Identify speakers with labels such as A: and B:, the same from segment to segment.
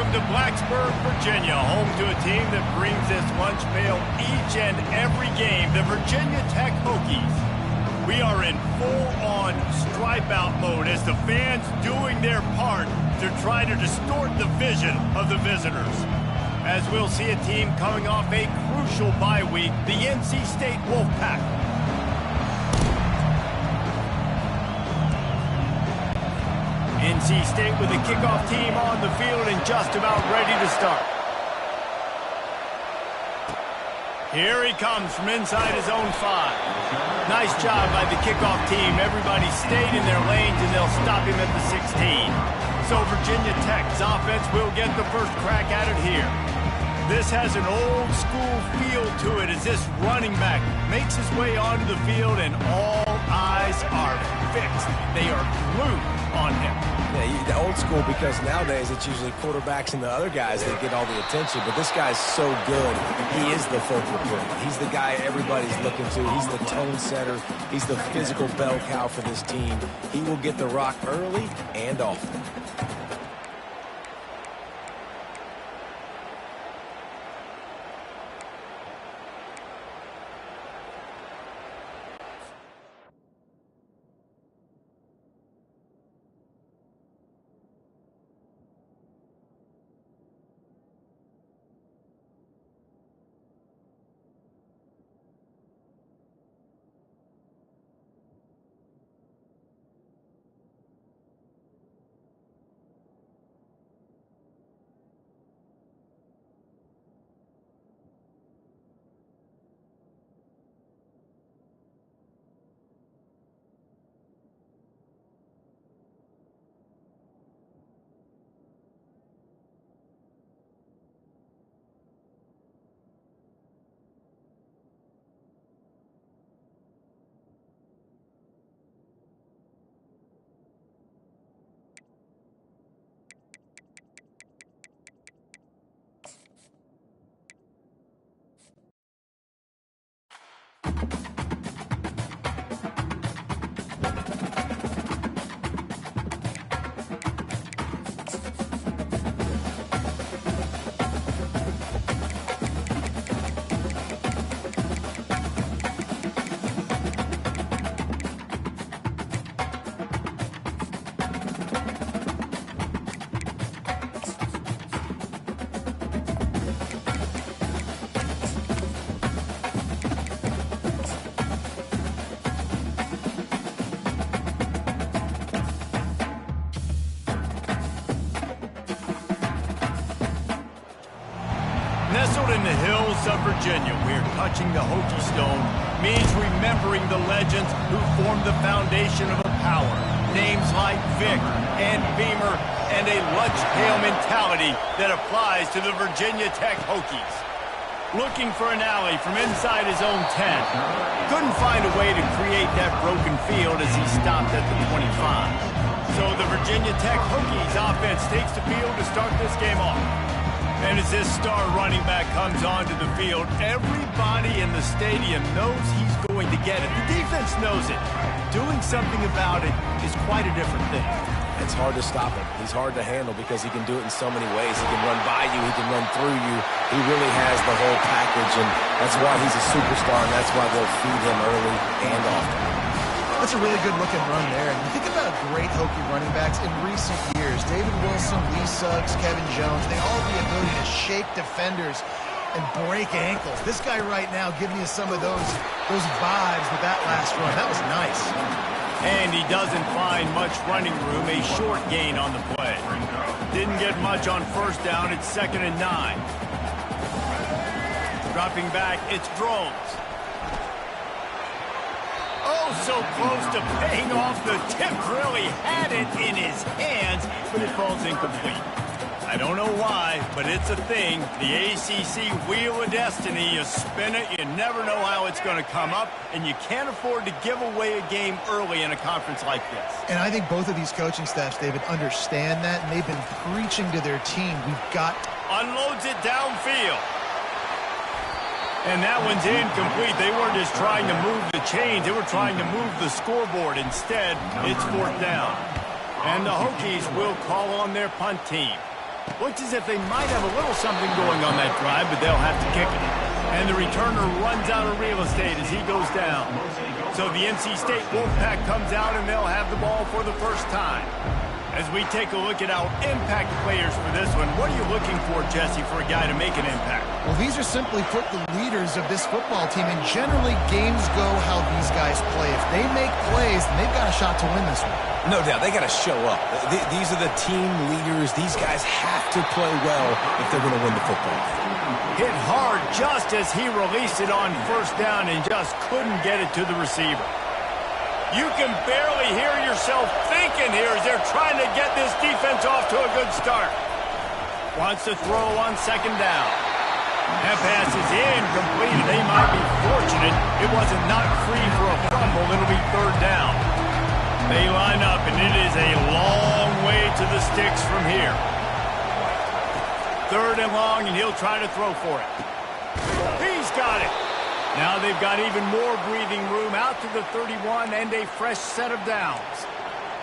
A: Welcome to Blacksburg, Virginia, home to a team that brings this lunch pail each and every game, the Virginia Tech Hokies. We are in full-on stripe-out mode as the fans doing their part to try to distort the vision of the visitors. As we'll see a team coming off a crucial bye week, the NC State Wolfpack. NC State with the kickoff team on the field and just about ready to start. Here he comes from inside his own 5. Nice job by the kickoff team. Everybody stayed in their lanes and they'll stop him at the 16. So Virginia Tech's offense will get the first crack at it here. This has an old school feel to it as this running back makes his way onto the field and all eyes are fixed. They are glued on him.
B: Yeah, the old school because nowadays it's usually quarterbacks and the other guys that get all the attention, but this guy's so good. He is the focal point. He's the guy everybody's looking to. He's the tone setter. He's the physical bell cow for this team. He will get the rock early and often.
A: Nestled in the hills of Virginia, we're touching the Hokie Stone, means remembering the legends who formed the foundation of a power. Names like Vic and Beamer and a lunch pail mentality that applies to the Virginia Tech Hokies. Looking for an alley from inside his own 10. Couldn't find a way to create that broken field as he stopped at the 25. So the Virginia Tech Hokies offense takes the field to start this game off. And as this star running back comes onto the field, everybody in the stadium knows he's going to get it. The defense knows it. Doing something about it is quite a different thing.
B: It's hard to stop him. He's hard to handle because he can do it in so many ways. He can run by you. He can run through you. He really has the whole package, and that's why he's a superstar, and that's why they'll feed him early and often.
C: That's a really good-looking run there. And you think about great Hokie running backs in recent years. David Wilson, Lee Suggs, Kevin Jones, they all have the ability to shake defenders and break ankles. This guy right now giving you some of those vibes with that last run. That was nice.
A: And he doesn't find much running room, a short gain on the play. Didn't get much on first down, it's 2nd and 9. Dropping back, it's Drones. Oh, so close to paying off. The tip really had it in his hands, but it falls incomplete. I don't know why, but it's a thing. The ACC Wheel of Destiny, you spin it, you never know how it's going to come up, and you can't afford to give away a game early in a conference like this.
C: And I think both of these coaching staffs, David, understand that, and they've been preaching to their team. We've got...
A: Unloads it downfield. And that one's incomplete. They weren't just trying to move the chains. They were trying to move the scoreboard. Instead, it's 4th down. And the Hokies will call on their punt team. Looks as if they might have a little something going on that drive, but they'll have to kick it. And the returner runs out of real estate as he goes down. So the NC State Wolfpack comes out, and they'll have the ball for the first time. As we take a look at our impact players for this one, what are you looking for, Jesse, for a guy to make an impact?
C: Well, these are simply put the leaders of this football team, and generally games go how these guys play. If they make plays, then they've got a shot to win this one.
B: No doubt, they got to show up. These are the team leaders. These guys have to play well if they're going to win the football game.
A: Hit hard just as he released it on first down and just couldn't get it to the receiver. You can barely hear yourself thinking here as they're trying to get this defense off to a good start. Wants to throw on second down. That pass is incomplete. They might be fortunate it wasn't knocked free for a fumble. It'll be third down. They line up, and it is a long way to the sticks from here. Third and long, and he'll try to throw for it. He's got it. Now they've got even more breathing room out to the 31 and a fresh set of downs.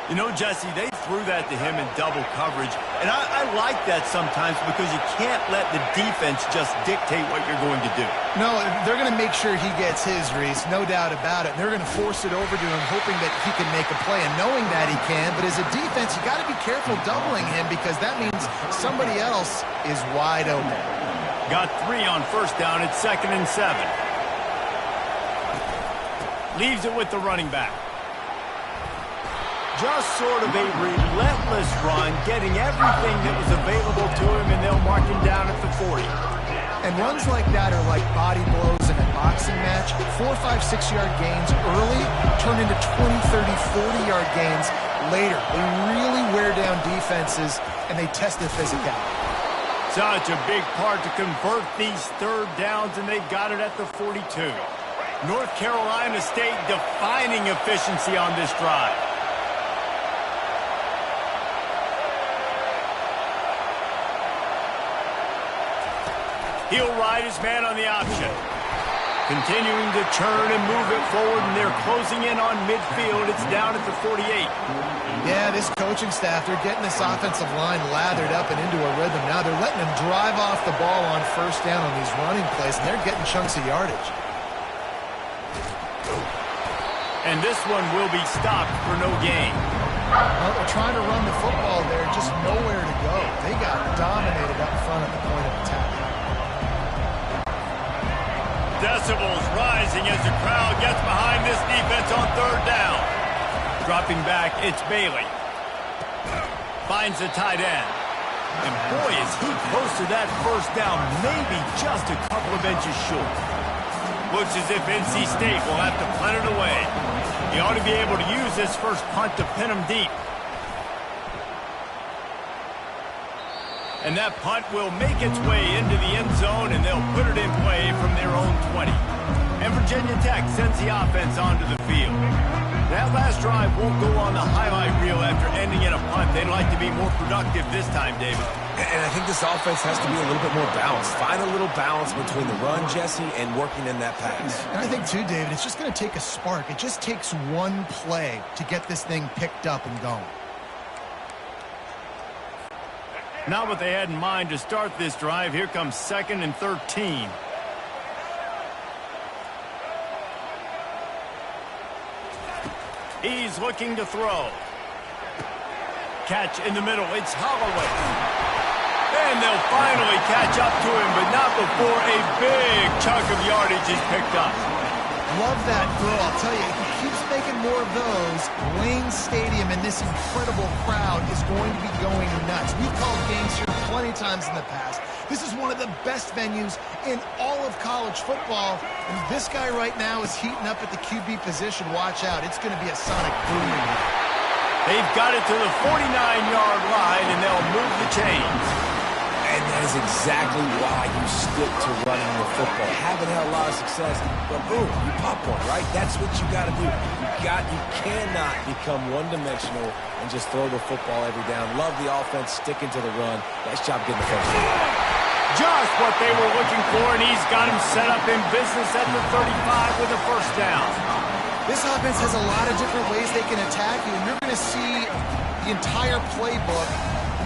A: You know, Jesse, they threw that to him in double coverage, and I like that sometimes because you can't let the defense just dictate what you're going to do.
C: No, they're going to make sure he gets his, Reese, no doubt about it. They're going to force it over to him, hoping that he can make a play, and knowing that he can. But as a defense, you got to be careful doubling him because that means somebody else is wide open.
A: Got 3 on first down. It's 2nd and 7. Leaves it with the running back. Just sort of a relentless run, getting everything that was available to him, and they'll mark him down at the 40.
C: And runs like that are like body blows in a boxing match. 4, 5, 6-yard gains early turn into 20, 30, 40-yard gains later. They really wear down defenses, and they test their physicality.
A: Such a big part to convert these third downs, and they've got it at the 42. North Carolina State defining efficiency on this drive. He'll ride his man on the option. Continuing to churn and move it forward, and they're closing in on midfield. It's down at the 48.
C: Yeah, this coaching staff, they're getting this offensive line lathered up and into a rhythm. Now they're letting them drive off the ball on first down on these running plays, and they're getting chunks of yardage.
A: And this one will be stopped for no gain.
C: Well, they're trying to run the football there, just nowhere to go. They got dominated up front at the point of attack.
A: Decibels rising as the crowd gets behind this defense on third down. Dropping back, it's Bailey. Finds the tight end. And boy, is he close to that first down, maybe just a couple of inches short. Looks as if NC State will have to punt it away. He ought to be able to use this first punt to pin him deep. And that punt will make its way into the end zone, and they'll put it in play from their own 20. And Virginia Tech sends the offense onto the field. That last drive won't go on the highlight reel after ending in a punt. They'd like to be more productive this time, David.
B: And I think this offense has to be a little bit more balanced. Find a little balance between the run, Jesse, and working in that pass.
C: And I think, too, David, it's just going to take a spark. It just takes one play to get this thing picked up and going.
A: Not what they had in mind to start this drive. Here comes 2nd and 13. He's looking to throw. Catch in the middle. It's Holloway. And they'll finally catch up to him, but not before a big chunk of yardage is picked up.
C: Love that throw. I'll tell you, if he keeps making more of those, Wayne Stadium and this incredible crowd is going to be going nuts. We've called games here plenty of times in the past. This is one of the best venues in all of college football. And this guy right now is heating up at the QB position. Watch out. It's going to be a sonic boom.
A: They've got it to the 49-yard line, and they'll move the chains.
B: And that is exactly why you stick to running the football. Haven't had a lot of success, but boom, you pop one, right? That's what you got to do. You cannot become one-dimensional and just throw the football every down. Love the offense, sticking to the run. Nice job getting the first down.
A: Just what they were looking for, and he's got him set up in business at the 35 with a first down.
C: This offense has a lot of different ways they can attack you, and you're going to see the entire playbook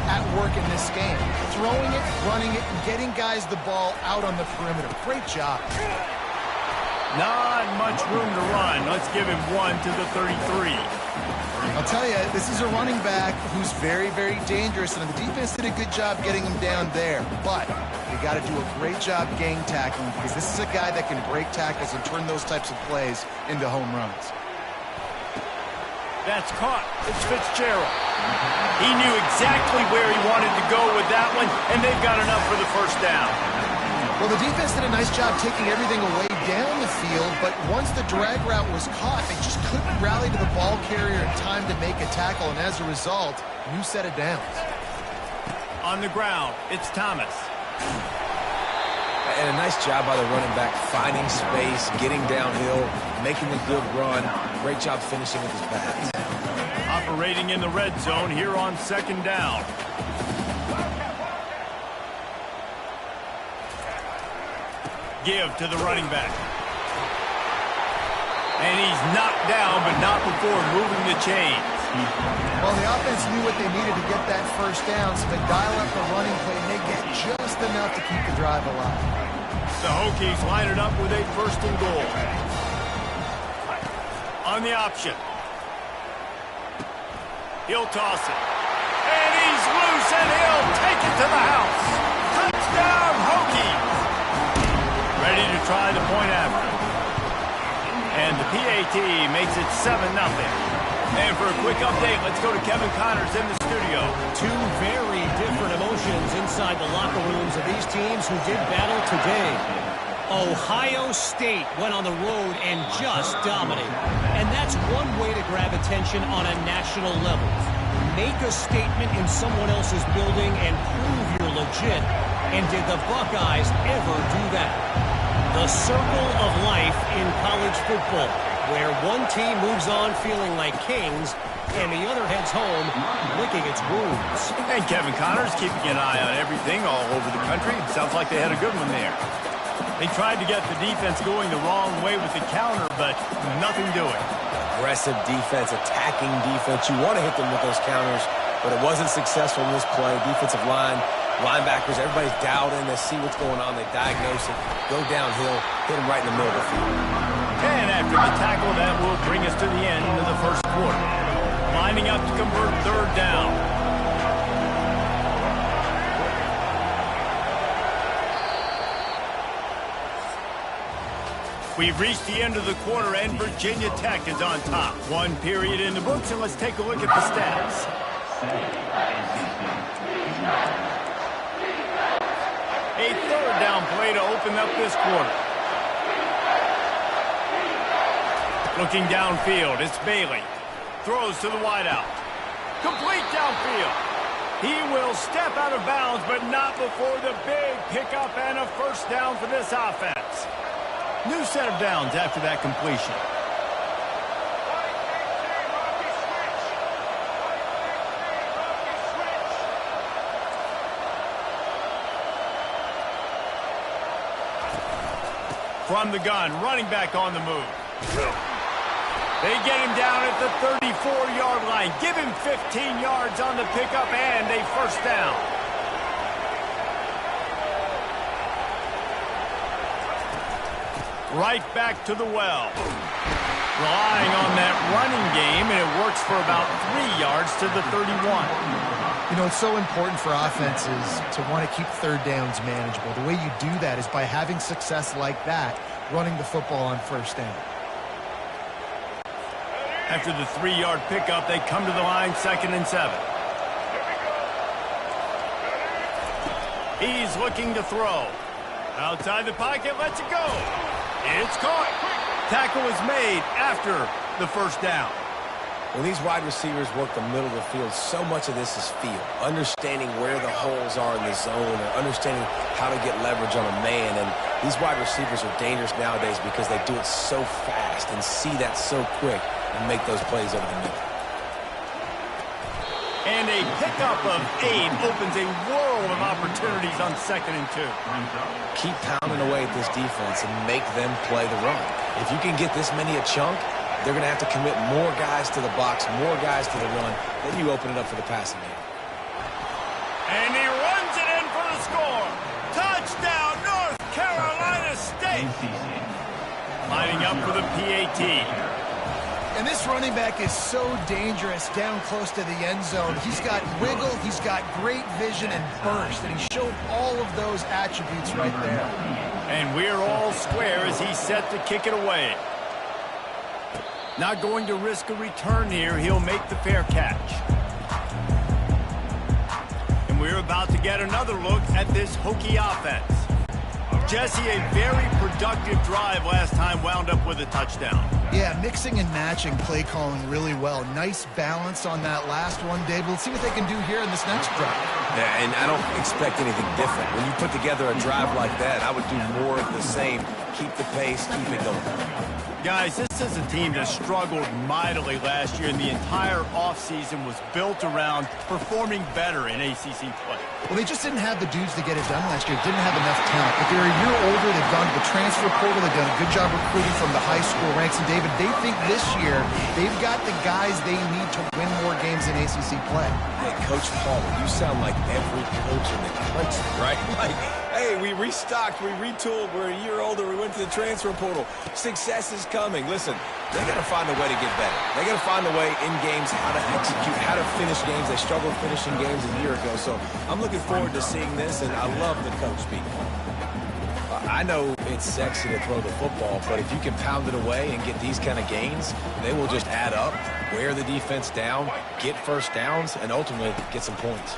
C: at work in this game. Throwing it, running it, and getting guys the ball out on the perimeter. Great job.
A: Not much room to run. Let's give him 1 to the 33.
C: I'll tell you, this is a running back who's very, very dangerous, and the defense did a good job getting him down there. But you got to do a great job gang tackling, because this is a guy that can break tackles and turn those types of plays into home runs.
A: That's caught. It's Fitzgerald. He knew exactly where he wanted to go with that one, and they've got enough for the first down.
C: Well, the defense did a nice job taking everything away down the field, but once the drag route was caught, they just couldn't rally to the ball carrier in time to make a tackle, and as a result, new set of downs.
A: On the ground, it's Thomas.
B: And a nice job by the running back, finding space, getting downhill, making a good run. Great job finishing with his pads.
A: Operating in the red zone here on second down. Give to the running back. And he's knocked down, but not before moving the chains.
C: Well, the offense knew what they needed to get that first down, so they dial up the running play, and they get just enough to keep the drive alive.
A: The Hokies line it up with a first and goal. On the option. He'll toss it. And he's loose, and he'll take it to the house. Touchdown, Hokies! Ready to try the point after. And the PAT makes it 7-0. And for a quick update, let's go to Kevin Connors in the studio.
D: Two very different emotions inside the locker rooms of these teams who did battle today. Ohio State went on the road and just dominated. And that's one way to grab attention on a national level. Make a statement in someone else's building and prove you're legit. And did the Buckeyes ever do that? The circle of life in college football, where one team moves on feeling like kings and the other heads home licking its wounds.
A: And Kevin Connors keeping an eye on everything all over the country. Sounds like they had a good one there. They tried to get the defense going the wrong way with the counter, but nothing doing.
B: Aggressive defense, attacking defense. You want to hit them with those counters, but it wasn't successful in this play. Defensive line, linebackers, everybody's dialed in. They see what's going on. They diagnose it, go downhill, hit them right in the middle of the field.
A: And after the tackle, that will bring us to the end of the first quarter. Lining up to convert third down. We've reached the end of the quarter, and Virginia Tech is on top. One period in the books, and let's take a look at the stats. A third down play to open up this quarter. Looking downfield, it's Bailey. Throws to the wideout. Complete downfield. He will step out of bounds, but not before the big pickup and a first down for this offense. New set of downs after that completion. From the gun, running back on the move. They get him down at the 34-yard line. Give him 15 yards on the pickup and a first down. Right back to the well. Relying on that running game, and it works for about 3 yards to the 31.
C: You know, it's so important for offenses to want to keep third downs manageable. The way you do that is by having success like that, running the football on first down.
A: After the 3-yard pickup, they come to the line, 2nd and 7. He's looking to throw. Outside the pocket, lets it go. It's caught. Tackle is made after the first down.
B: When these wide receivers work the middle of the field, so much of this is feel. Understanding where the holes are in the zone, or understanding how to get leverage on a man. And these wide receivers are dangerous nowadays because they do it so fast and see that so quick and make those plays over the middle.
A: And a pickup of 8 opens a world of opportunities on 2nd and 2.
B: Keep pounding away at this defense and make them play the run. If you can get this many a chunk, they're going to have to commit more guys to the box, more guys to the run. Then you open it up for the passing game.
A: And he runs it in for the score. Touchdown, North Carolina State. Lining up for the PAT.
C: And this running back is so dangerous down close to the end zone. He's got wiggle, he's got great vision and burst, and he showed all of those attributes right there.
A: And we're all square as he's set to kick it away. Not going to risk a return here. He'll make the fair catch. And we're about to get another look at this Hokie offense. Jesse, a very productive drive last time, wound up with a touchdown.
C: Yeah, mixing and matching play calling really well. Nice balance on that last one, Dave. Let's see what they can do here in this next drive.
B: Yeah, and I don't expect anything different. When you put together a drive like that, I would do more of the same. Keep the pace, keep it going.
A: Guys, this is a team that struggled mightily last year, and the entire offseason was built around performing better in ACC play.
C: Well, they just didn't have the dudes to get it done last year. Didn't have enough talent. But they're a year older. They've gone to the transfer portal. They've done a good job recruiting from the high school ranks. And, David, they think this year they've got the guys they need to win more games in ACC play.
B: Hey, Coach Paul, you sound like every coach in the country, right? Like, hey, we restocked, we retooled, we're a year older, we went to the transfer portal. Success is coming. Listen, they got to find a way to get better. They got to find a way in games how to execute, how to finish games. They struggled finishing games a year ago. So I'm looking forward to seeing this, and I love the coach speak. I know it's sexy to throw the football, but if you can pound it away and get these kind of gains, they will just add up, wear the defense down, get first downs, and ultimately get some points.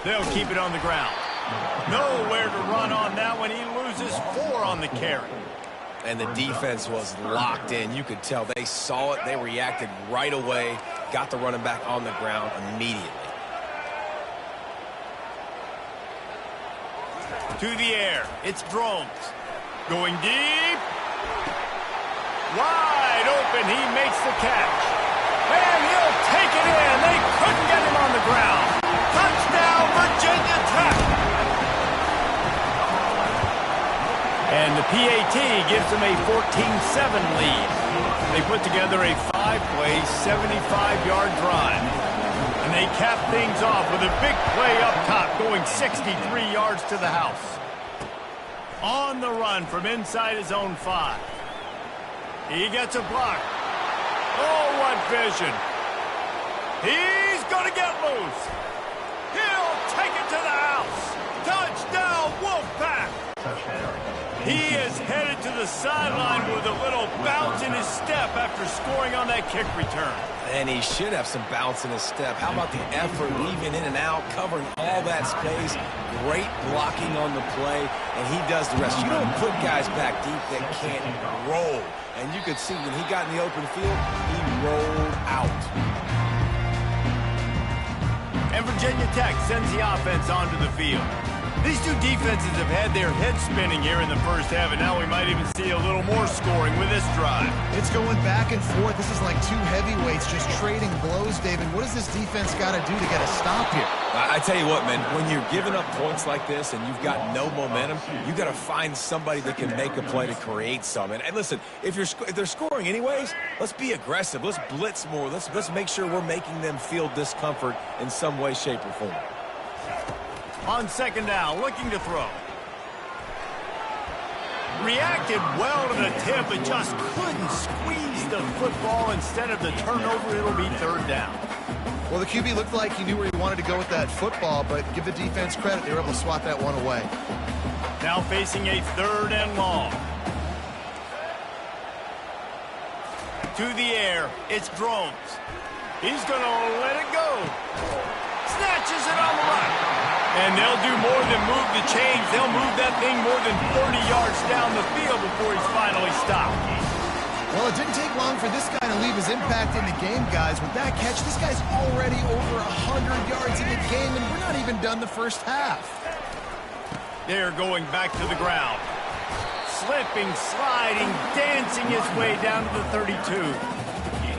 A: They'll keep it on the ground. Nowhere to run on that one. He loses 4 on the carry.
B: And the defense was locked in. You could tell they saw it. They reacted right away, got the running back on the ground immediately.
A: To the air. It's Drones. Going deep. Wide open. He makes the catch. And he'll take it in. They couldn't get him on the ground. Touchdown, Virginia Tech. And the PAT gives them a 14-7 lead. They put together a 5-play, 75-yard drive. And they cap things off with a big play up top, going 63 yards to the house. On the run from inside his own 5. He gets a block. Oh, what vision. He's going to get loose. He'll take it to the house. Touchdown, Wolfpack. He is headed to the sideline with a little bounce in his step after scoring on that kick return.
B: And he should have some bounce in his step. How about the effort, weaving in and out, covering all that space, great blocking on the play, and he does the rest. You don't put guys back deep that can't roll. And you could see when he got in the open field, he rolled out.
A: And Virginia Tech sends the offense onto the field. These two defenses have had their heads spinning here in the first half, and now we might even see a little more scoring with this drive.
C: It's going back and forth. This is like two heavyweights just trading blows, David. What does this defense got to do to get a stop here?
B: I tell you what, man, when you're giving up points like this and you've got no momentum, you got to find somebody that can make a play to create some. And listen, if they're scoring anyways, let's be aggressive. Let's blitz more. Let's make sure we're making them feel discomfort in some way, shape, or form.
A: On second down, looking to throw. Reacted well to the tip, but just couldn't squeeze the football. Instead of the turnover, it'll be third down.
C: Well, the QB looked like he knew where he wanted to go with that football, but give the defense credit. They were able to swat that one away.
A: Now facing a 3rd and long. To the air, it's Drones. He's going to let it go. Snatches it on the run. And they'll do more than move the chains. They'll move that thing more than 30 yards down the field before he's finally stopped.
C: Well, it didn't take long for this guy to leave his impact in the game, guys. With that catch, this guy's already over 100 yards in the game, and we're not even done the first half.
A: They're going back to the ground. Slipping, sliding, dancing his way down to the 32.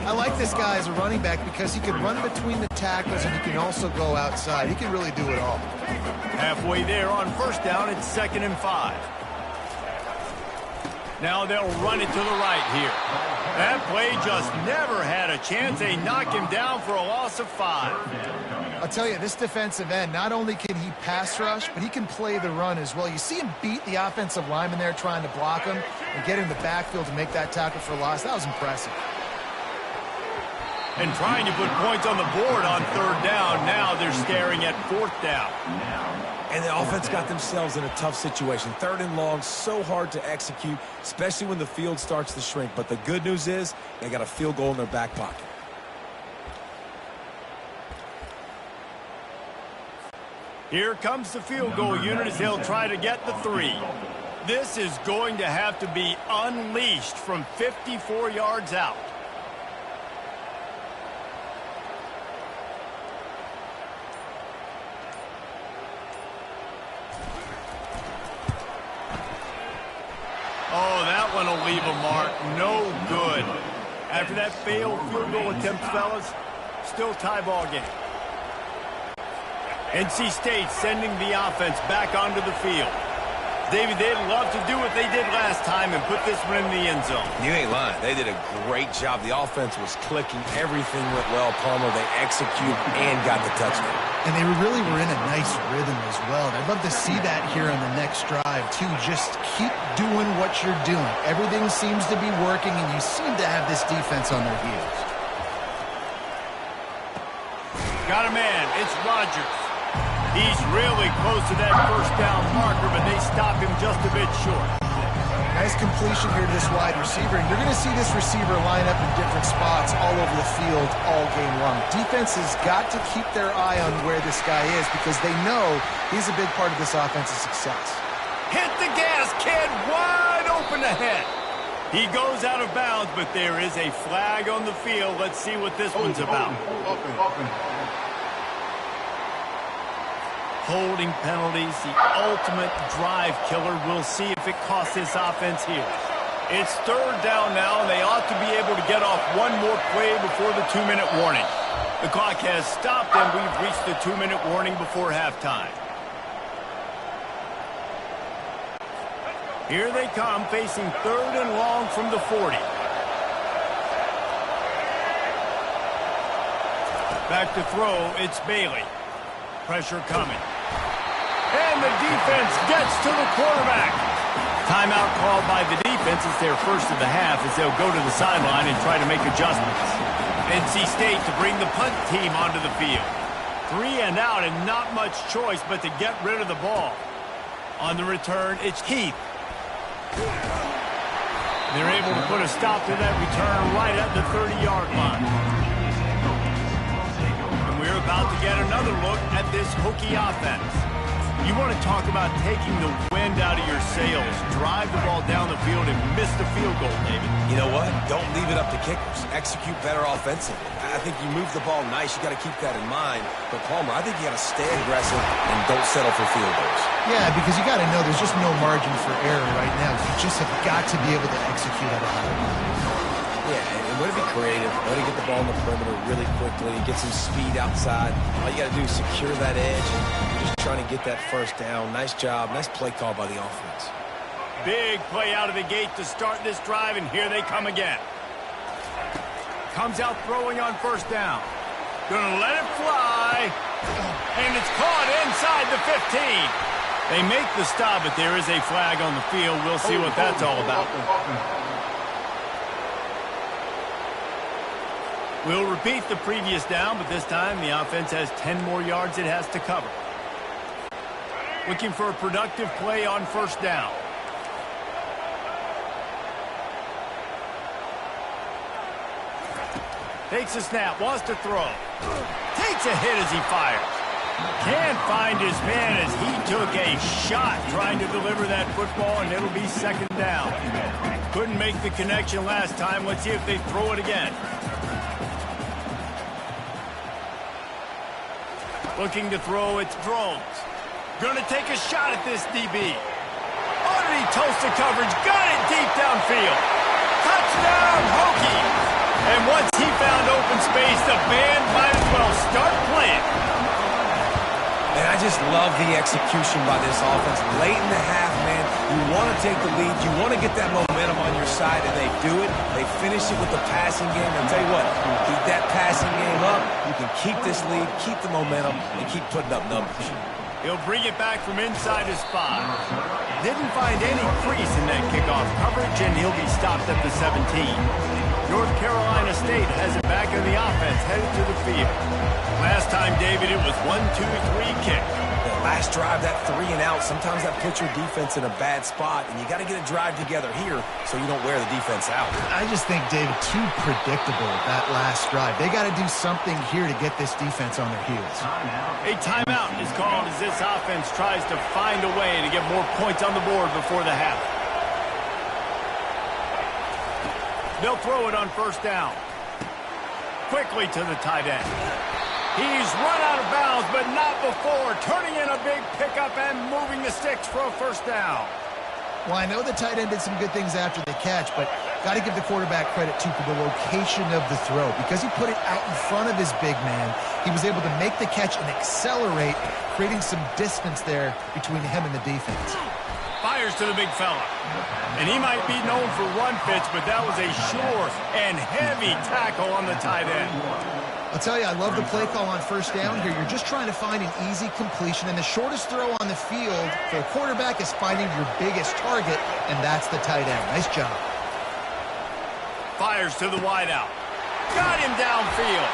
C: I like this guy as a running back because he can run between the tackles and he can also go outside. He can really do it all.
A: Halfway there on first down, it's 2nd and 5. Now they'll run it to the right here. That play just never had a chance. They knock him down for a loss of 5.
C: I'll tell you, this defensive end, not only can he pass rush, but he can play the run as well. You see him beat the offensive lineman there trying to block him and get in the backfield to make that tackle for loss. That was impressive.
A: And trying to put points on the board on 3rd down. Now they're staring at 4th down.
B: And the offense got themselves in a tough situation. 3rd and long, so hard to execute, especially when the field starts to shrink. But the good news is they got a field goal in their back pocket.
A: Here comes the field goal unit as they'll try to get the 3. This is going to have to be unleashed from 54 yards out. Oh, that one will leave a mark. No good. After that failed field goal attempt, fellas, still tie ball game. NC State sending the offense back onto the field. David, they'd love to do what they did last time and put this one in the end zone.
B: You ain't lying. They did a great job. The offense was clicking. Everything went well. Palmer, they executed and got the touchdown.
C: And they really were in a nice rhythm as well. And I'd love to see that here on the next drive, too. Just keep doing what you're doing. Everything seems to be working, and you seem to have this defense on their heels.
A: Got a man. It's Rodgers. He's really close to that 1st down marker, but they stop him just a bit short.
C: Nice completion here to this wide receiver, and you're going to see this receiver line up in different spots all over the field all game long. Defense has got to keep their eye on where this guy is because they know he's a big part of this offensive success.
A: Hit the gas, kid. Wide open ahead. He goes out of bounds, but there is a flag on the field. Let's see what this one's about. Holding penalties, the ultimate drive killer. We'll see if it costs this offense here. It's 3rd down now, and they ought to be able to get off one more play before the 2-minute warning. The clock has stopped, and we've reached the 2-minute warning before halftime. Here they come, facing 3rd and long from the 40. Back to throw, it's Bailey. Pressure coming. And the defense gets to the quarterback. Timeout called by the defense. It's their first of the half as they'll go to the sideline and try to make adjustments. NC State to bring the punt team onto the field. 3 and out and not much choice but to get rid of the ball. On the return, it's Heath. They're able to put a stop to that return right at the 30-yard line. And we're about to get another look at this Hokie offense. You want to talk about taking the wind out of your sails. Drive the ball down the field and miss the field goal, David.
B: You know what? Don't leave it up to kickers. Execute better offensively. I think you move the ball nice. You got to keep that in mind. But, Palmer, I think you got to stay aggressive and don't settle for field goals.
C: Yeah, because you got to know there's just no margin for error right now. You just have got to be able to execute at a high level.
B: Yeah, and way to be creative. Way to get the ball in the perimeter really quickly. Get some speed outside. All you got to do is secure that edge and just trying to get that 1st down. Nice job. Nice play call by the offense.
A: Big play out of the gate to start this drive, and here they come again. Comes out throwing on 1st down. Gonna let it fly. And it's caught inside the 15. They make the stop, but there is a flag on the field. We'll see what that's all about. We'll repeat the previous down, but this time the offense has 10 more yards it has to cover. Looking for a productive play on 1st down. Takes a snap, wants to throw. Takes a hit as he fires. Can't find his man as he took a shot trying to deliver that football, and it'll be 2nd down. Couldn't make the connection last time. Let's see if they throw it again. Looking to throw, it's Drones. Gonna take a shot at this DB. Underneath toasted coverage, got it deep downfield. Touchdown, Hokies! And once he found open space, the band might as well start playing.
B: And I just love the execution by this offense. Late in the half, man, you want to take the lead. You want to get that momentum on your side, and they do it. They finish it with the passing game. And tell you what, keep that passing game up. You can keep this lead, keep the momentum, and keep putting up numbers.
A: He'll bring it back from inside his spot. Didn't find any crease in that kickoff coverage, and he'll be stopped at the 17. North Carolina State has it back in the offense, headed to the field. Last time, David, it was 1-2-3 kick.
B: Last drive, that 3 and out, sometimes that puts your defense in a bad spot, and you got to get a drive together here so you don't wear the defense out.
C: I just think, David, too predictable that last drive. They got to do something here to get this defense on their heels.
A: A timeout is called as this offense tries to find a way to get more points on the board before the half. They'll throw it on first down. Quickly to the tight end. He's run out of bounds, but not before turning in a big pickup and moving the sticks for a first down.
C: Well, I know the tight end did some good things after the catch, but got to give the quarterback credit, too, for the location of the throw. Because he put it out in front of his big man, he was able to make the catch and accelerate, creating some distance there between him and the defense.
A: Fires to the big fella. And he might be known for run fits, but that was a sure and heavy tackle on the tight end.
C: I'll tell you, I love the play call on first down here. You're just trying to find an easy completion, and the shortest throw on the field for a quarterback is finding your biggest target, and that's the tight end. Nice job.
A: Fires to the wideout. Got him downfield.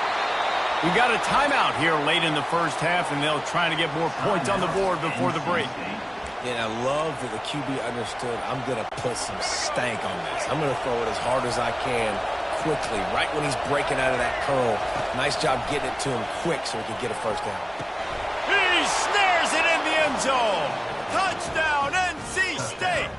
A: We got a timeout here late in the first half, and they'll try to get more points on the board before the break.
B: And I love that the QB understood, I'm going to put some stank on this. I'm going to throw it as hard as I can quickly, right when he's breaking out of that curl. Nice job getting it to him quick so he can get a first down.
A: He snares it in the end zone. Touchdown, NC State.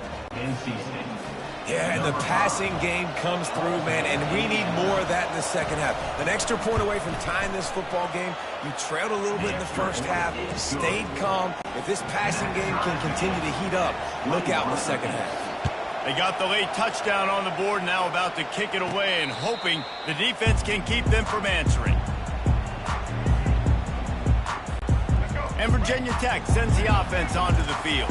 B: Yeah, and the passing game comes through, man, and we need more of that in the second half. An extra point away from tying this football game. You trailed a little bit in the first half, stayed calm. If this passing game can continue to heat up, look out in the second half.
A: They got the late touchdown on the board, now about to kick it away and hoping the defense can keep them from answering. And Virginia Tech sends the offense onto the field.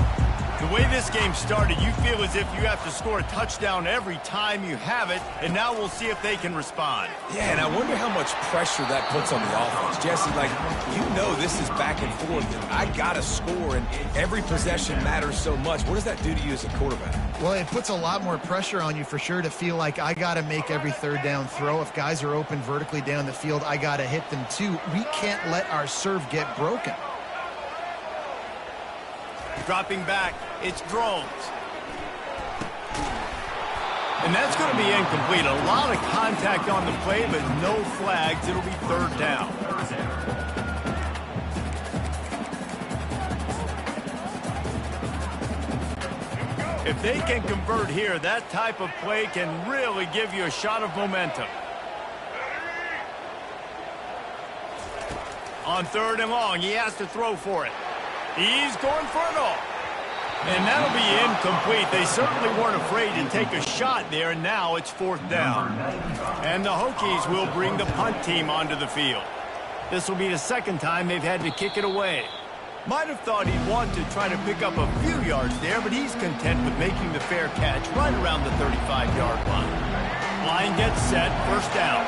A: The way this game started, you feel as if you have to score a touchdown every time you have it, and now we'll see if they can respond.
B: Yeah, and I wonder how much pressure that puts on the offense. Jesse, like, you know this is back and forth, and I got to score, and every possession matters so much. What does that do to you as a quarterback?
C: Well, it puts a lot more pressure on you for sure to feel like I got to make every third down throw. If guys are open vertically down the field, I got to hit them too. We can't let our serve get broken.
A: Dropping back, it's Drones. And that's going to be incomplete. A lot of contact on the play, but no flags. It'll be third down. If they can convert here, that type of play can really give you a shot of momentum. On third and long, he has to throw for it. He's going for it all. And that'll be incomplete. They certainly weren't afraid to take a shot there, and now it's fourth down. And the Hokies will bring the punt team onto the field. This will be the second time they've had to kick it away. Might have thought he'd want to try to pick up a few yards there, but he's content with making the fair catch right around the 35-yard line. Line gets set, first down.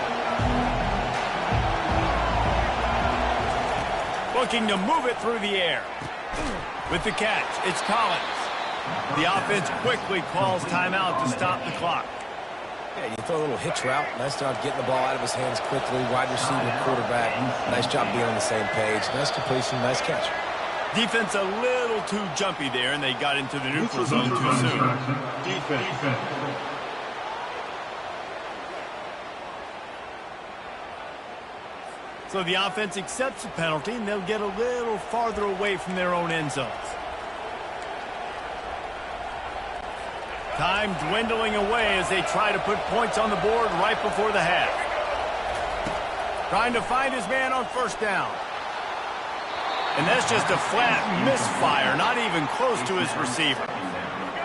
A: Looking to move it through the air. With the catch, it's Collins. The offense quickly calls timeout to stop the clock.
B: Yeah, you throw a little hitch route. Nice job getting the ball out of his hands quickly. Wide receiver, quarterback. Nice job being on the same page. Nice completion, nice catch.
A: Defense a little too jumpy there, and they got into the neutral zone too soon. Defense. So the offense accepts the penalty, and they'll get a little farther away from their own end zones. Time dwindling away as they try to put points on the board right before the half. Trying to find his man on first down. And that's just a flat misfire, not even close to his receiver.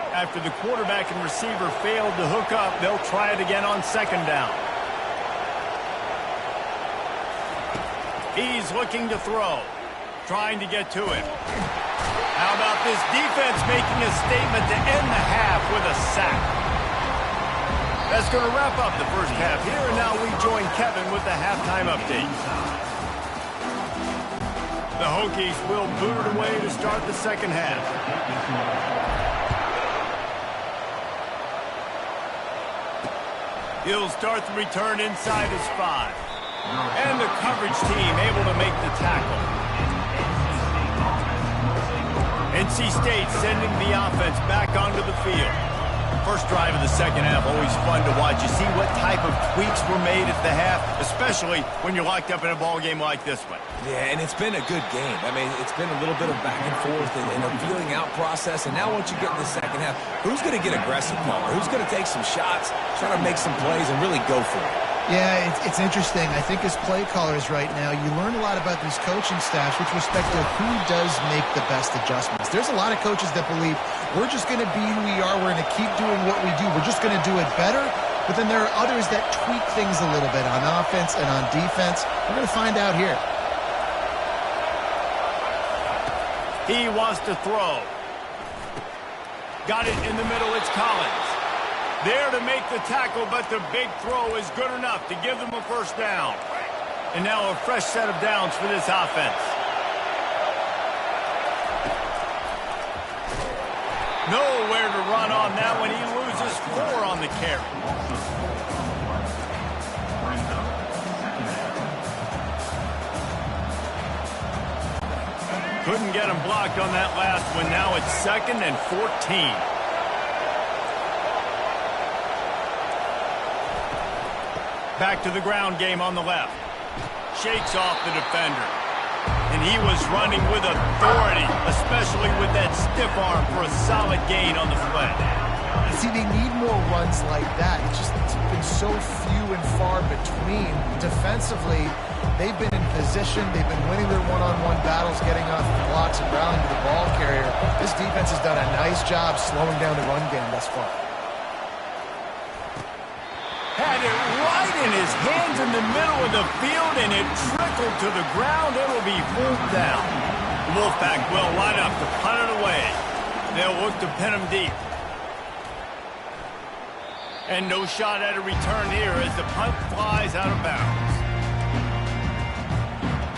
A: After the quarterback and receiver failed to hook up, they'll try it again on second down. He's looking to throw, trying to get to it. How about this defense making a statement to end the half with a sack? That's going to wrap up the first half here, and now we join Kevin with the halftime update. The Hokies will boot it away to start the second half. He'll start the return inside his 5. And the coverage team able to make the tackle. NC State sending the offense back onto the field. First drive of the second half, always fun to watch. You see what type of tweaks were made at the half, especially when you're locked up in a ball game like this one.
B: Yeah, and it's been a good game. I mean, it's been a little bit of back and forth and a feeling out process. And now once you get in the second half, who's going to get aggressive, Palmer? Who's going to take some shots, try to make some plays, and really go for it?
C: Yeah, it's interesting. I think as play callers right now, you learn a lot about these coaching staffs with respect to who does make the best adjustments. There's a lot of coaches that believe we're just going to be who we are. We're going to keep doing what we do. We're just going to do it better. But then there are others that tweak things a little bit on offense and on defense. We're going to find out here.
A: He wants to throw. Got it in the middle. It's Collins. There to make the tackle, but the big throw is good enough to give them a first down. And now a fresh set of downs for this offense. Nowhere to run on that one. He loses 4 on the carry. Couldn't get him blocked on that last one. Now it's 2nd and 14. Back to the ground game on the left. Shakes off the defender. And he was running with authority, especially with that stiff arm for a solid gain on the play.
C: See, they need more runs like that. It's been so few and far between. Defensively, they've been in position. They've been winning their one-on-one battles, getting off the blocks and rallying to the ball carrier. This defense has done a nice job slowing down the run game thus far.
A: Had it right in his hands in the middle of the field, and it trickled to the ground. It will be pulled down. The Wolfpack will line up to punt it away. They'll look to pin him deep. And no shot at a return here as the punt flies out of bounds.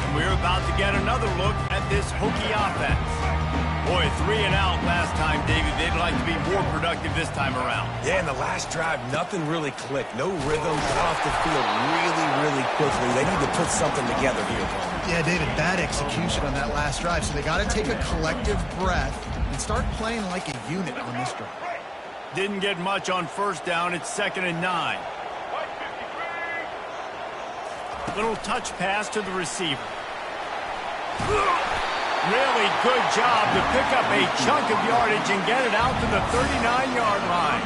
A: And we're about to get another look at this Hokie offense. Boy, 3 and out last time, David. They'd like to be more productive this time around.
B: Yeah, in the last drive, nothing really clicked. No rhythm, got off the field really quickly. They need to put something together here.
C: Yeah, David, bad execution on that last drive. So they got to take a collective breath and start playing like a unit on this drive.
A: Didn't get much on first down. It's 2nd and 9. Little touch pass to the receiver. Really good job to pick up a chunk of yardage and get it out to the 39-yard line.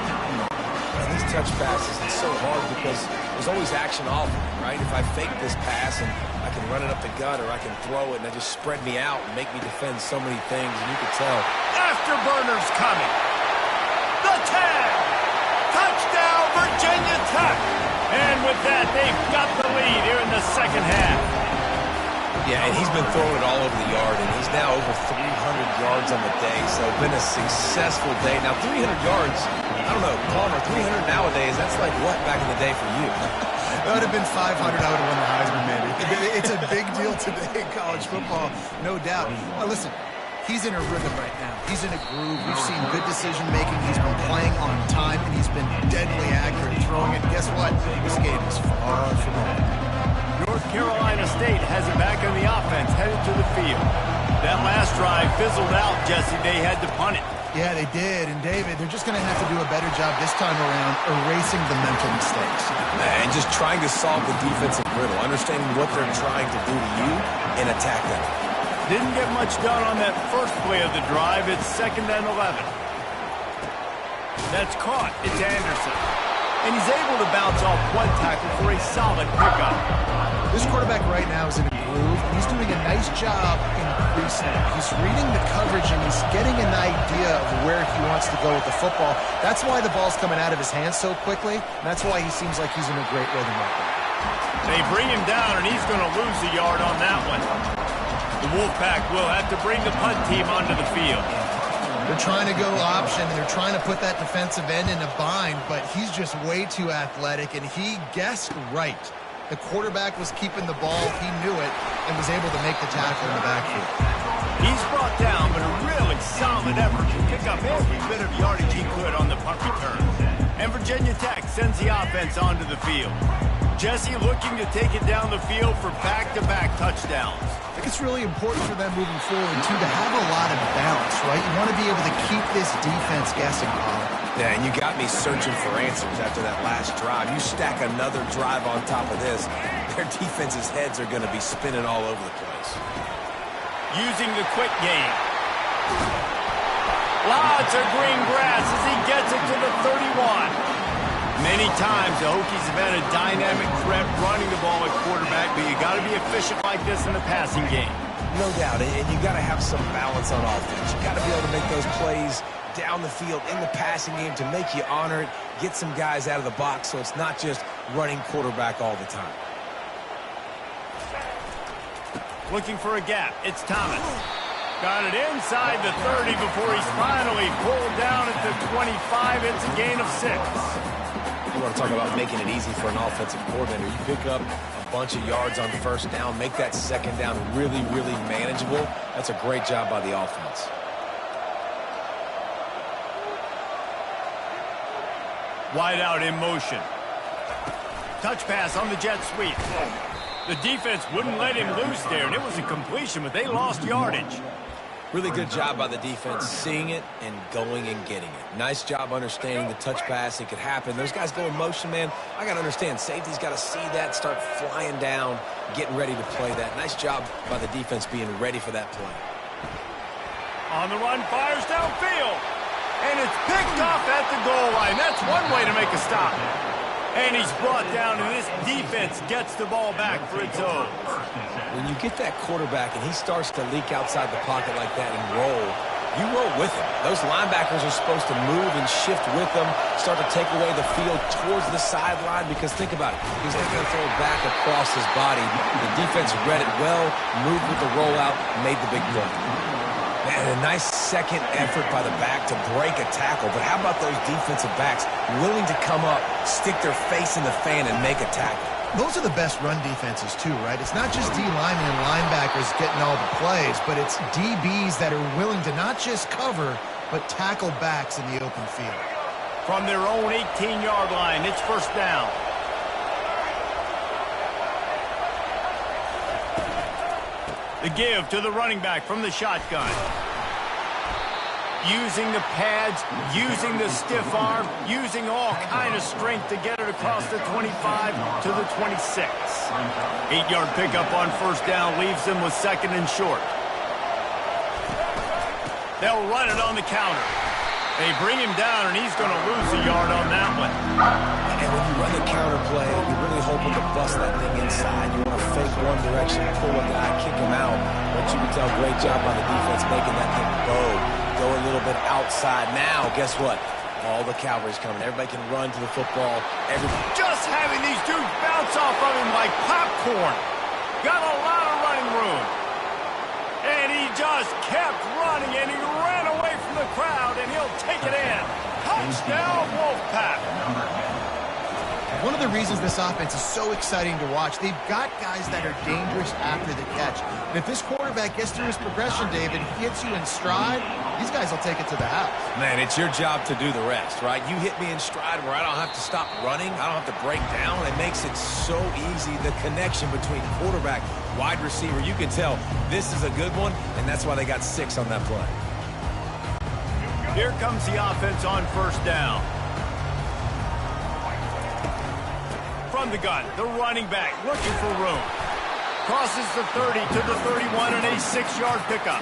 B: These touch passes, it's so hard because there's always action off of it, right? If I fake this pass and I can run it up the gut or I can throw it and they just spread me out and make me defend so many things, and you can tell.
A: Afterburner's coming. The tag. Touchdown, Virginia Tech. And with that, they've got the lead here in the second half.
B: Yeah, and he's been throwing it all over the yard, and he's now over 300 yards on the day, so been a successful day. Now, 300 yards, I don't know, Palmer, 300 nowadays, that's like what back in the day for you?
C: That would have been 500. I would have won the Heisman, maybe. It's a big deal today in college football, no doubt. Listen, he's in a rhythm right now. He's in a groove. We've seen good decision-making. He's been playing on time, and he's been deadly accurate throwing it. Guess what? This game is far from over.
A: North Carolina State has it back on the offense, headed to the field. That last drive fizzled out, Jesse. They had to punt it.
C: Yeah, they did. And, David, they're just going to have to do a better job this time around erasing the mental mistakes.
B: And just trying to solve the defensive riddle, understanding what they're trying to do to you and attack them.
A: Didn't get much done on that first play of the drive. It's 2nd and 11. That's caught. It's Anderson. And he's able to bounce off one tackle for a solid pickup.
C: This quarterback right now is in a groove. He's doing a nice job increasing it. He's reading the coverage, and he's getting an idea of where he wants to go with the football. That's why the ball's coming out of his hands so quickly. And that's why he seems like he's in a great rhythm right now.
A: They bring him down, and he's going to lose a yard on that one. The Wolfpack will have to bring the punt team onto the field.
C: They're trying to go option, and they're trying to put that defensive end in a bind, but he's just way too athletic, and he guessed right. The quarterback was keeping the ball, he knew it, and was able to make the tackle in the backfield.
A: He's brought down, but a really solid effort to pick up every bit of yardage he could on the punt return. And Virginia Tech sends the offense onto the field. Jesse looking to take it down the field for back-to-back touchdowns.
C: I think it's really important for them moving forward, too, to have a lot of balance, right? You want to be able to keep this defense guessing, Colin.
B: Yeah, and you got me searching for answers after that last drive. You stack another drive on top of this, their defense's heads are going to be spinning all over the place.
A: Using the quick game. Lots of green grass as he gets it to the 31. Many times the Hokies have had a dynamic threat running the ball at quarterback, but you got to be efficient like this in the passing game.
B: No doubt, and you got to have some balance on offense. You got to be able to make those plays down the field in the passing game to make you honor it, get some guys out of the box so it's not just running quarterback all the time.
A: Looking for a gap. It's Thomas. Got it inside the 30 before he's finally pulled down at the 25. It's a gain of 6.
B: You want to talk about making it easy for an offensive coordinator. You pick up a bunch of yards on first down, make that second down really, really manageable. That's a great job by the offense.
A: Wide out in motion. Touch pass on the jet sweep. The defense wouldn't let him loose there, and it was a completion, but they lost yardage.
B: Really good job by the defense, seeing it and going and getting it. Nice job understanding the touch pass. It could happen. Those guys go in motion, man. I got to understand, safety's got to see that, start flying down, getting ready to play that. Nice job by the defense being ready for that play.
A: On the run, fires downfield. And it's picked off at the goal line. That's one way to make a stop. And he's brought down, and this defense gets the ball back for its own.
B: When you get that quarterback and he starts to leak outside the pocket like that and roll, you roll with him. Those linebackers are supposed to move and shift with them, start to take away the field towards the sideline, because think about it. He's not going to throw it back across his body. The defense read it well, moved with the rollout, made the big play. Man, a nice second effort by the back to break a tackle. But how about those defensive backs willing to come up, stick their face in the fan, and make a tackle?
C: Those are the best run defenses, too, right? It's not just D linemen and linebackers getting all the plays, but it's DBs that are willing to not just cover, but tackle backs in the open field.
A: From their own 18-yard line, it's first down. The give to the running back from the shotgun. Using the pads, using the stiff arm, using all kind of strength to get it across the 25 to the 26. 8-yard pickup on first down leaves them with second and short. They'll run it on the counter. They bring him down, and he's going to lose a yard on that one.
B: And when you run the counter play, you're really hoping to bust that thing inside. You want to fake one direction, pull a guy, kick him out. But you can tell, great job by the defense making that thing bow. Go a little bit outside. Now, guess what? All the cavalry's coming. Everybody can run to the football.
A: Just having these dudes bounce off of him like popcorn. Got a lot of running room. And he just kept running, and he ran away from the crowd, and he'll take it in. Touchdown, Wolfpack.
C: One of the reasons this offense is so exciting to watch, they've got guys that are dangerous after the catch. And if this quarterback gets through his progression, David, hits you in stride, these guys will take it to the house.
B: Man, it's your job to do the rest, right? You hit me in stride where I don't have to stop running. I don't have to break down. It makes it so easy, the connection between quarterback, wide receiver. You can tell this is a good one, and that's why they got 6 on that play.
A: Here comes the offense on first down. From the gun, the running back looking for room. Crosses the 30 to the 31 and a 6-yard pickup.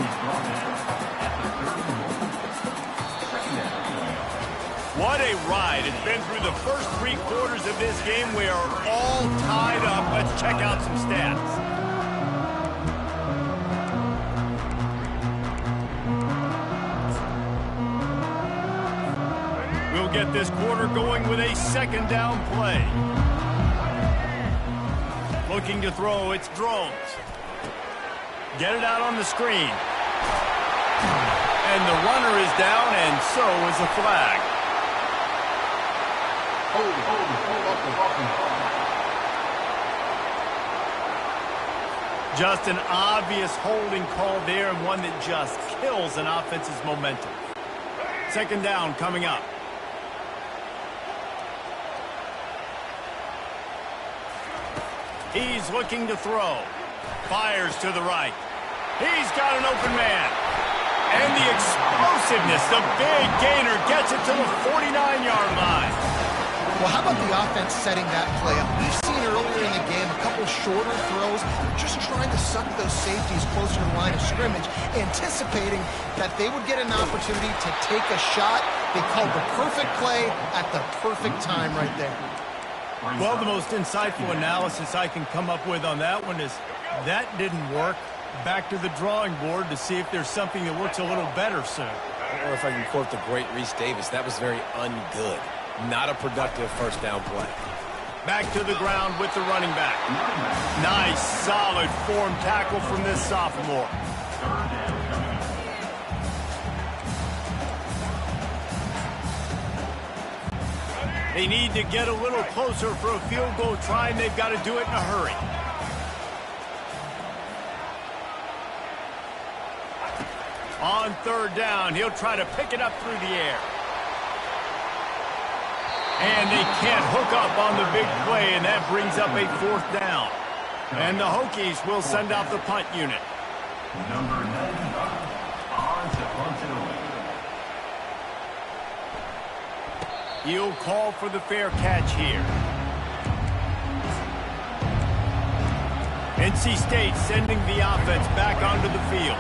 A: What a ride. It's been through the first 3 quarters of this game. We are all tied up. Let's check out some stats. We'll get this quarter going with a second down play. Looking to throw, it's Drones. Get it out on the screen. And the runner is down, and so is the flag. Just an obvious holding call there, and one that just kills an offense's momentum. Second down coming up. He's looking to throw. Fires to the right. He's got an open man. And the explosiveness, the big gainer gets it to the 49-yard line.
C: Well, how about the offense setting that play up? We've seen earlier in the game a couple shorter throws, just trying to suck those safeties closer to the line of scrimmage, anticipating that they would get an opportunity to take a shot. They called the perfect play at the perfect time right there.
A: Well, the most insightful analysis I can come up with on that one is that didn't work. Back to the drawing board to see if there's something that works a little better soon.
B: Or if I can quote the great Reese Davis, that was very ungood. Not a productive first down play.
A: Back to the ground with the running back. Nice, solid form tackle from this sophomore. They need to get a little closer for a field goal try, and they've got to do it in a hurry. On third down, he'll try to pick it up through the air. And they can't hook up on the big play, and that brings up a fourth down. And the Hokies will send out the punt unit.
E: Number 95, on to punt it away.
A: He'll call for the fair catch here. NC State sending the offense back onto the field.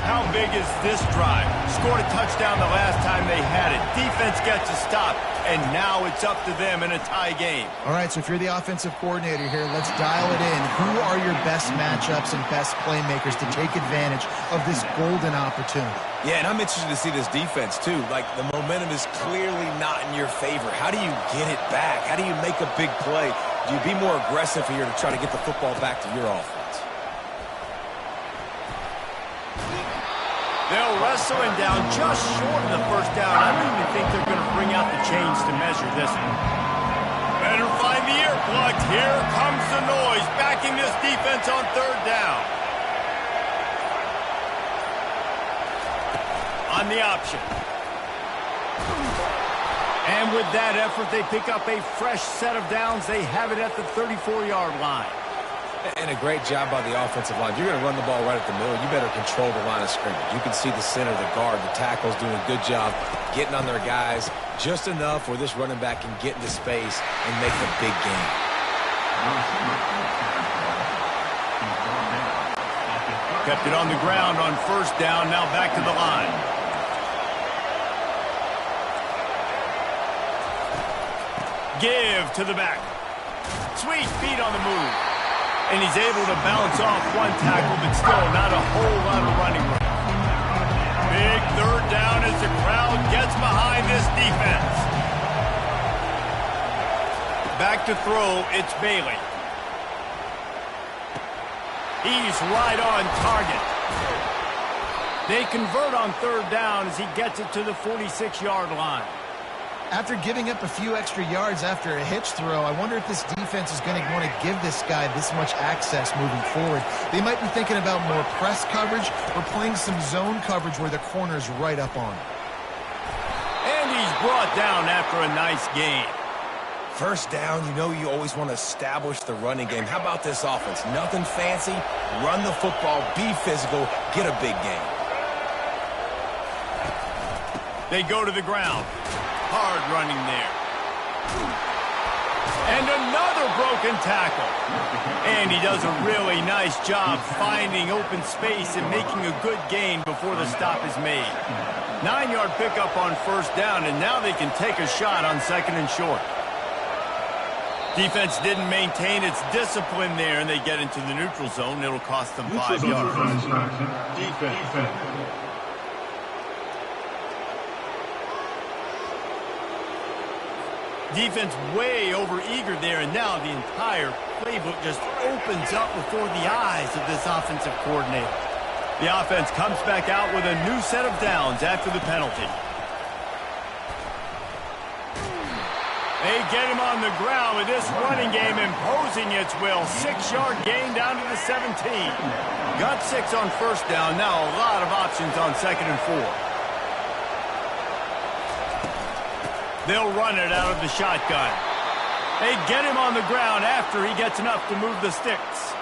A: How big is this drive? Scored a touchdown the last time they had it. Defense gets a stop, and now it's up to them in a tie game.
C: All right, so if you're the offensive coordinator here, let's dial it in. Who are your best matchups and best playmakers to take advantage of this golden opportunity?
B: Yeah, and I'm interested to see this defense, too. Like, the momentum is clearly not in your favor. How do you get it back? How do you make a big play? Do you be more aggressive here to try to get the football back to your offense?
A: They'll wrestle him down just short of the first down. I don't even think they're going to bring out the chains to measure this one. Better find the earplugs. Here comes the noise, backing this defense on third down. On the option. And with that effort, they pick up a fresh set of downs. They have it at the 34-yard line.
B: And a great job by the offensive line. You're going to run the ball right at the middle. You better control the line of scrimmage. You can see the center, the guard, the tackles doing a good job getting on their guys just enough where this running back can get into space and make a big gain.
A: Kept it on the ground on first down. Now back to the line. Give to the back. Sweet feet on the move. And he's able to bounce off one tackle, but still not a whole lot of running room. Big third down as the crowd gets behind this defense. Back to throw, it's Bailey. He's right on target. They convert on third down as he gets it to the 46-yard line.
C: After giving up a few extra yards after a hitch throw, I wonder if this defense is going to want to give this guy this much access moving forward. They might be thinking about more press coverage or playing some zone coverage where the corner's right up on him.
A: And he's brought down after a nice gain.
B: First down, you know you always want to establish the running game. How about this offense? Nothing fancy. Run the football, be physical, get a big gain.
A: They go to the ground. Hard running there. And another broken tackle. And he does a really nice job finding open space and making a good gain before the stop is made. 9-yard pickup on first down, and now they can take a shot on second and short. Defense didn't maintain its discipline there, and they get into the neutral zone. It'll cost them 5 yards.
E: Defense.
A: Defense way over-eager there, and now the entire playbook just opens up before the eyes of this offensive coordinator. The offense comes back out with a new set of downs after the penalty. They get him on the ground with this running game imposing its will. 6-yard gain down to the 17. Got 6 on first down. Now a lot of options on 2nd and 4. They'll run it out of the shotgun. They get him on the ground after he gets enough to move the sticks.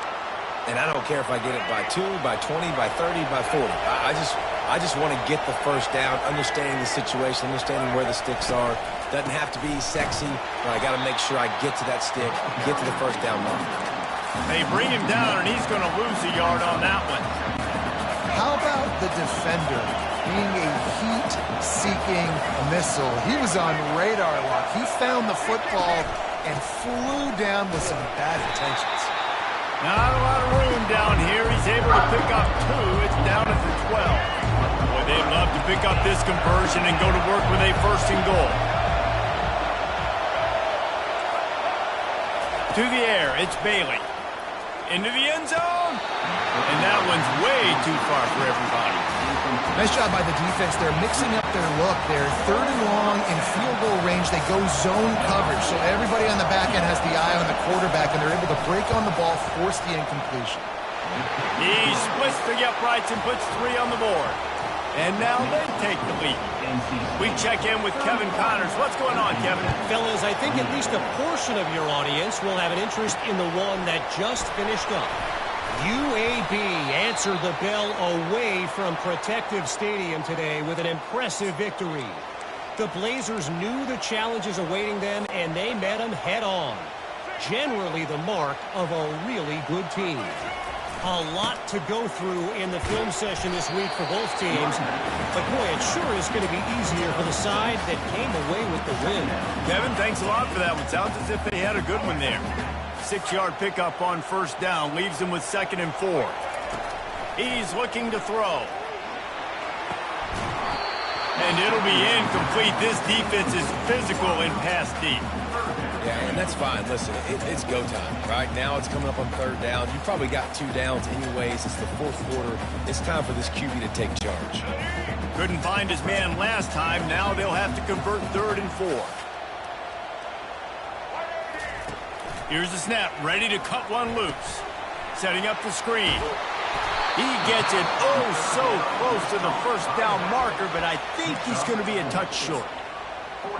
B: And I don't care if I get it by 2, by 20, by 30, by 40. I just want to get the first down, understanding the situation, understanding where the sticks are. Doesn't have to be sexy, but I got to make sure I get to that stick, get to the first down mark.
A: They bring him down, and he's going to lose a yard on that one.
C: How about the defender being a heat-seeking missile? He was on radar lock. He found the football and flew down with some bad intentions.
A: Not a lot of room down here. He's able to pick up 2. It's down at the 12. Boy, they'd love to pick up this conversion and go to work with a 1st and goal. To the air, it's Bailey. Into the end zone. And that one's way too far for everybody.
C: Nice job by the defense. They're mixing up their look. They're 3rd and long in field goal range. They go zone coverage, so everybody on the back end has the eye on the quarterback, and they're able to break on the ball, force the incompletion.
A: He splits the uprights and puts 3 on the board. And now they take the lead. We check in with Kevin Connors. What's going on, Kevin?
D: Fellas, I think at least a portion of your audience will have an interest in the one that just finished up. UAB answered the bell away from Protective Stadium today with an impressive victory. The Blazers knew the challenges awaiting them, and they met them head-on. Generally the mark of a really good team. A lot to go through in the film session this week for both teams. But, boy, it sure is going to be easier for the side that came away with the win.
A: Kevin, thanks a lot for that one. Sounds as if they had a good one there. 6-yard pickup on first down leaves him with 2nd and 4. He's looking to throw. And it'll be incomplete. This defense is physical and pass deep.
B: Yeah, and that's fine. Listen, it's go time. Right now it's coming up on 3rd down. You probably got 2 downs anyways. It's the 4th quarter. It's time for this QB to take charge.
A: Couldn't find his man last time. Now they'll have to convert 3rd and 4. Here's the snap. Ready to cut one loose. Setting up the screen. He gets it so close to the first down marker, but I think he's going to be a touch short.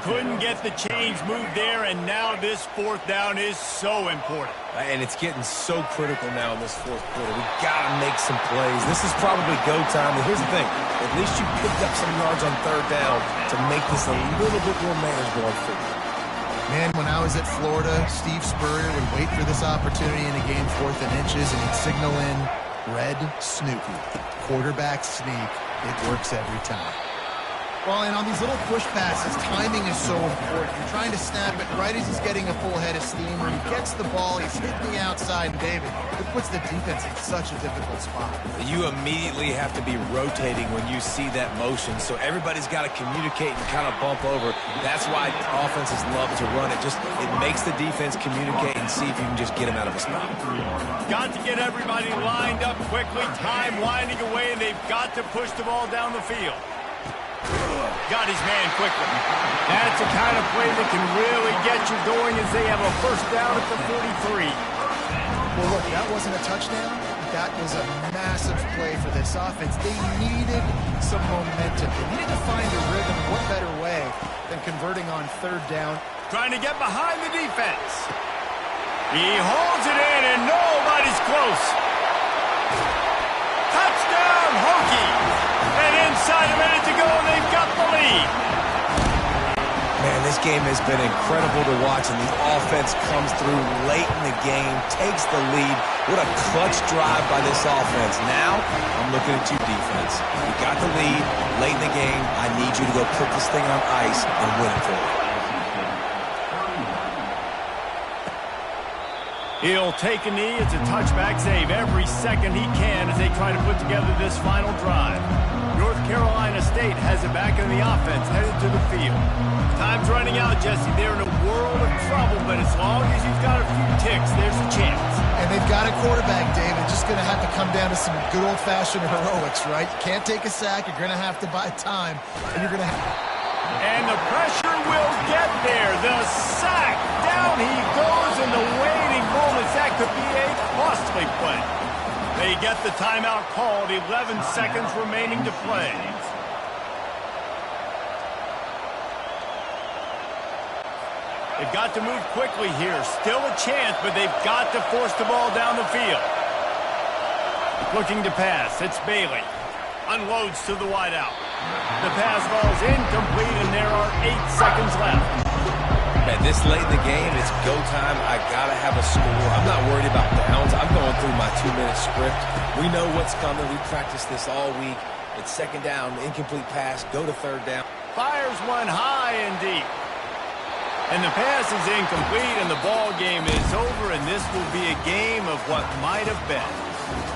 A: Couldn't get the change move there, and now this 4th down is so important.
B: And it's getting so critical now in this 4th quarter. We got to make some plays. This is probably go time. And here's the thing. At least you picked up some yards on 3rd down to make this a little bit more manageable on 4th.
C: Man, when I was at Florida, Steve Spurrier would wait for this opportunity in a game 4th and inches, and he'd signal in Red Snoopy. Quarterback sneak. It works every time. Well, and on these little push passes, timing is so important. You're trying to snap it right as he's getting a full head of steam. When he gets the ball, he's hitting the outside, and David, it puts the defense in such a difficult spot.
B: You immediately have to be rotating when you see that motion, so everybody's got to communicate and kind of bump over. That's why offenses love to run it. It makes the defense communicate and see if you can just get him out of a spot.
A: Got to get everybody lined up quickly. Time winding away, and they've got to push the ball down the field. Got his man quickly. That's the kind of play that can really get you going as they have a first down at the 43.
C: Well, look, that wasn't a touchdown. That was a massive play for this offense. They needed some momentum. They needed to find a rhythm. What better way than converting on 3rd down?
A: Trying to get behind the defense. He holds it in, and nobody's close. Touchdown, Hokies! And inside a minute to go, they've got the lead.
B: Man, this game has been incredible to watch, and the offense comes through late in the game, takes the lead. What a clutch drive by this offense. Now, I'm looking at you, defense. You got the lead late in the game. I need you to go put this thing on ice and win it for me.
A: He'll take a knee. It's a touchback save every second he can as they try to put together this final drive. North Carolina State has it back in the offense, headed to the field. Time's running out, Jesse. They're in a world of trouble, but as long as you've got a few ticks, there's a chance.
C: And they've got a quarterback, David. Just going to have to come down to some good old-fashioned heroics, right? You can't take a sack. You're going to have to buy time, and you're going to have...
A: And the pressure will get there. The sack. Down he goes in the waiting moments. That could be a costly play. They get the timeout called. 11 seconds remaining to play. They've got to move quickly here. Still a chance, but they've got to force the ball down the field. Looking to pass. It's Bailey. Unloads to the wideout. The pass ball's incomplete, and there are 8 seconds left.
B: Man, this late in the game, it's go time. I got to have a score. I'm not worried about downs. I'm going through my 2-minute script. We know what's coming. We practiced this all week. It's second down, incomplete pass, go to third down.
A: Fires one high and deep. And the pass is incomplete, and the ball game is over, and this will be a game of what might have been.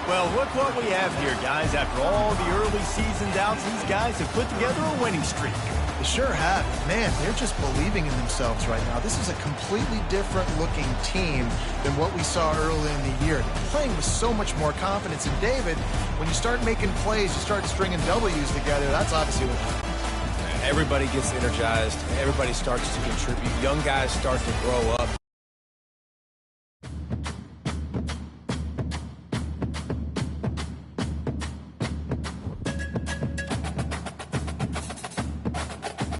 A: Well, look what we have here, guys. After all the early season doubts, these guys have put together a winning streak.
C: They sure have. Man, they're just believing in themselves right now. This is a completely different-looking team than what we saw early in the year. They're playing with so much more confidence. And, David, when you start making plays, you start stringing W's together, that's obviously what happens.
B: Everybody gets energized. Everybody starts to contribute. Young guys start to grow up.